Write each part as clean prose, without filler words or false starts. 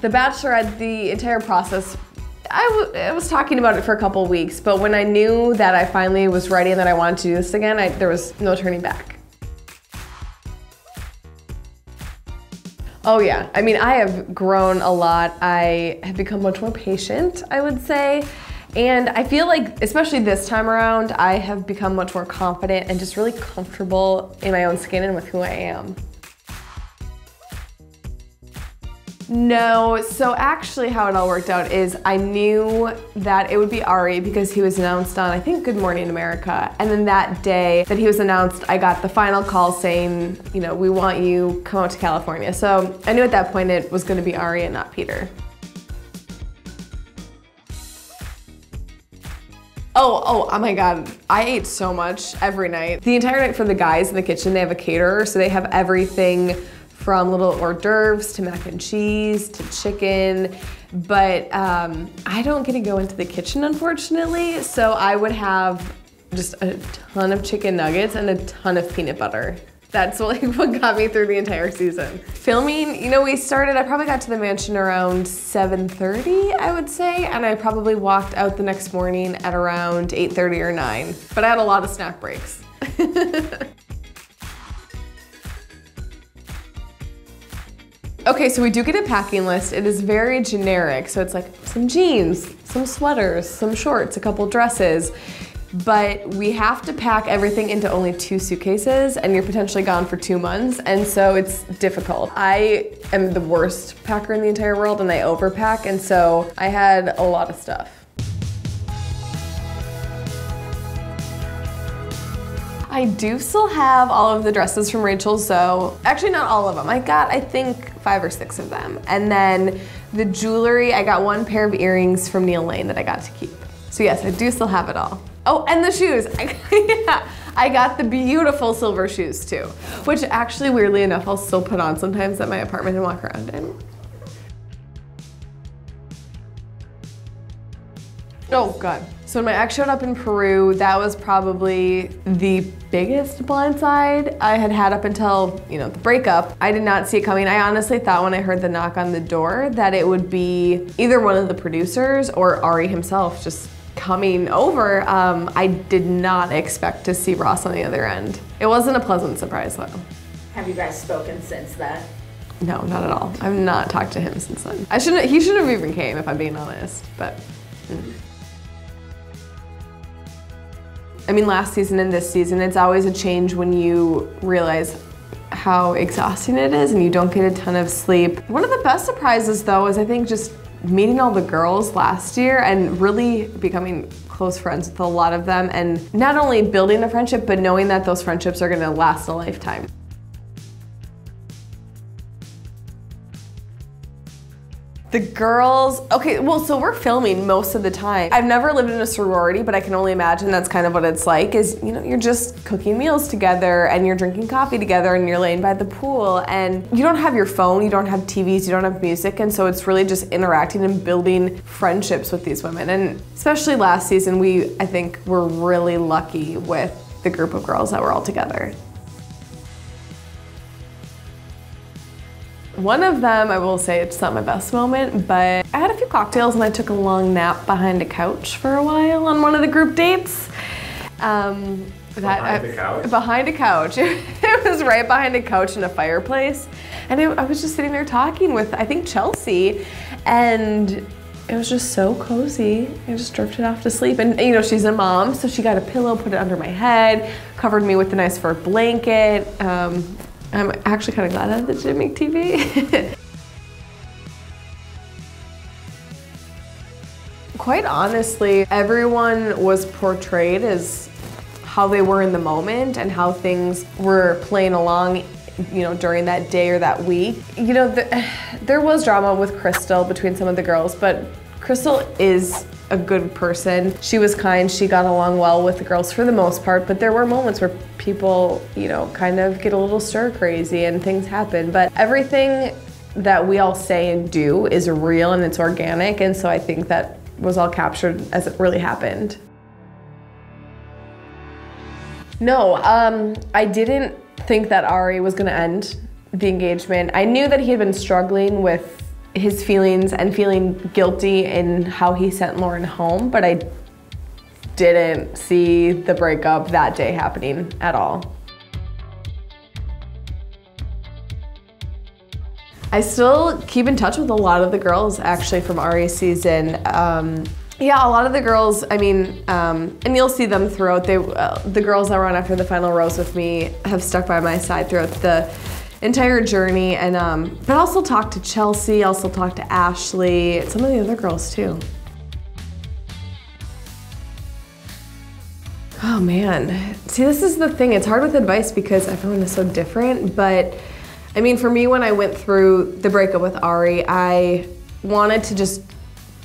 The Bachelorette, the entire process, I was talking about it for a couple weeks, but when I knew that I finally was ready and that I wanted to do this again, there was no turning back. Oh yeah, I mean, I have grown a lot. I have become much more patient, I would say. And I feel like, especially this time around, I have become much more confident and just really comfortable in my own skin and with who I am. No, so actually how it all worked out is I knew that it would be Ari because he was announced on, I think, Good Morning America. And then that day that he was announced, I got the final call saying, you know, we want you, come out to California. So I knew at that point it was gonna be Ari and not Peter. Oh my God, I ate so much every night. The entire night for the guys in the kitchen, they have a caterer, so they have everything from little hors d'oeuvres to mac and cheese to chicken, but I don't get to go into the kitchen, unfortunately, so I would have just a ton of chicken nuggets and a ton of peanut butter. That's what got me through the entire season. Filming, you know, I probably got to the mansion around 7:30, I would say, and I probably walked out the next morning at around 8:30 or 9, but I had a lot of snack breaks. Okay, so we do get a packing list. It is very generic. So it's like some jeans, some sweaters, some shorts, a couple dresses. But we have to pack everything into only 2 suitcases and you're potentially gone for 2 months. And so it's difficult. I am the worst packer in the entire world and I overpack. And so I had a lot of stuff. I do still have all of the dresses from Rachel Zoe. Actually, not all of them. I got, I think, 5 or 6 of them. And then the jewelry, I got 1 pair of earrings from Neil Lane that I got to keep. So yes, I do still have it all. Oh, and the shoes. Yeah, I got the beautiful silver shoes too, which actually, weirdly enough, I'll still put on sometimes at my apartment and walk around in. Oh God. So when my ex showed up in Peru, that was probably the biggest blindside I had had up until, you know, the breakup. I did not see it coming. I honestly thought when I heard the knock on the door that it would be either one of the producers or Ari himself just coming over. I did not expect to see Ross on the other end. It wasn't a pleasant surprise though. Have you guys spoken since then? No, not at all. I've not talked to him since then. He shouldn't have even came if I'm being honest, but. I mean, last season and this season, it's always a change when you realize how exhausting it is and you don't get a ton of sleep. One of the best surprises though is I think just meeting all the girls last year and really becoming close friends with a lot of them and not only building a friendship, but knowing that those friendships are gonna last a lifetime. The girls, okay, well, so we're filming most of the time. I've never lived in a sorority, but I can only imagine that's kind of what it's like is, you know, you're just cooking meals together and you're drinking coffee together and you're laying by the pool and you don't have your phone, you don't have TVs, you don't have music, and so it's really just interacting and building friendships with these women. And especially last season, I think were really lucky with the group of girls that were all together. One of them, I will say, it's not my best moment, but I had a few cocktails and I took a long nap behind a couch for a while on one of the group dates. Behind the couch? Behind a couch. It was right behind a couch in a fireplace. And I was just sitting there talking with, I think, Chelsea, and it was just so cozy. I just drifted off to sleep. And you know, she's a mom, so she got a pillow, put it under my head, covered me with a nice fur blanket. I'm actually kind of glad that it didn't make TV. Quite honestly, everyone was portrayed as how they were in the moment and how things were playing along, you know, during that day or that week. You know, there was drama with Krystal between some of the girls, but Krystal is a good person. She was kind, she got along well with the girls for the most part, but there were moments where people, you know, kind of get a little stir crazy and things happen. But everything that we all say and do is real and it's organic, and so I think that was all captured as it really happened. No, I didn't think that Ari was gonna end the engagement. I knew that he had been struggling with his feelings and feeling guilty in how he sent Lauren home, but I didn't see the breakup that day happening at all. I still keep in touch with a lot of the girls actually from Ari's season. Yeah, a lot of the girls, I mean, and you'll see them throughout, the girls that were on after the final rose with me have stuck by my side throughout the entire journey. And but I'll still talk to Chelsea, I'll still talk to Ashley, some of the other girls too. Oh man, see, this is the thing, it's hard with advice because everyone is so different, but I mean, for me, when I went through the breakup with Ari, I wanted to just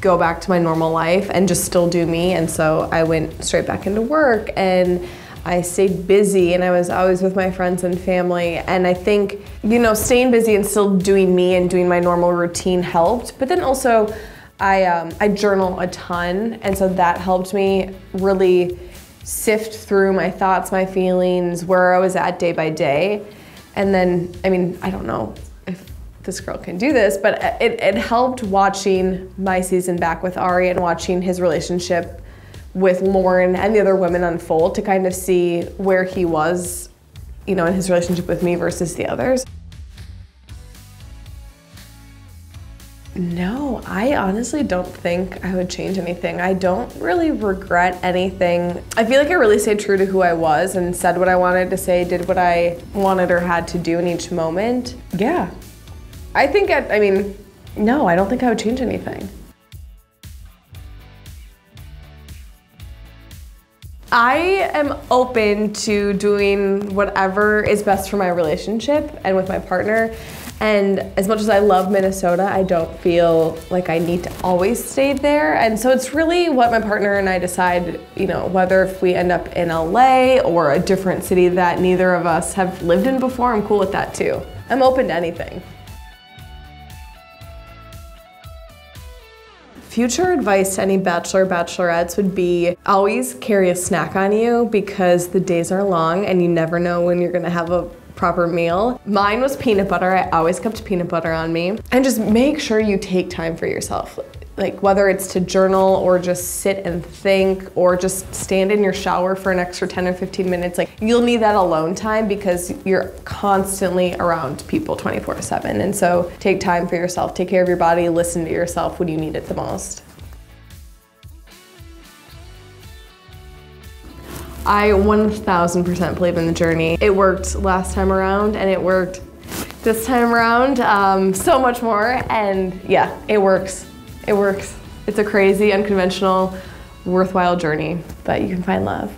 go back to my normal life and just still do me, and so I went straight back into work and I stayed busy and I was always with my friends and family, and I think, you know, staying busy and still doing me and doing my normal routine helped, but then also I journal a ton, and so that helped me really sift through my thoughts, my feelings, where I was at day by day. And then, I mean, I don't know if this girl can do this, but it helped watching my season back with Ari and watching his relationship with Lauren and the other women unfold to kind of see where he was, you know, in his relationship with me versus the others. No, I honestly don't think I would change anything. I don't really regret anything. I feel like I really stayed true to who I was and said what I wanted to say, did what I wanted or had to do in each moment. Yeah. I think, I mean, no, I don't think I would change anything. I am open to doing whatever is best for my relationship and with my partner. And as much as I love Minnesota, I don't feel like I need to always stay there. And so it's really what my partner and I decide, you know, whether if we end up in LA or a different city that neither of us have lived in before, I'm cool with that too. I'm open to anything. Future advice to any bachelor, bachelorettes would be always carry a snack on you because the days are long and you never know when you're gonna have a proper meal. Mine was peanut butter. I always kept peanut butter on me. And just make sure you take time for yourself. Like whether it's to journal or just sit and think or just stand in your shower for an extra 10 or 15 minutes. Like you'll need that alone time because you're constantly around people 24/7. And so take time for yourself, take care of your body, listen to yourself when you need it the most. I 1000% believe in the journey. It worked last time around and it worked this time around so much more, and yeah, it works. It works. It's a crazy, unconventional, worthwhile journey, but you can find love.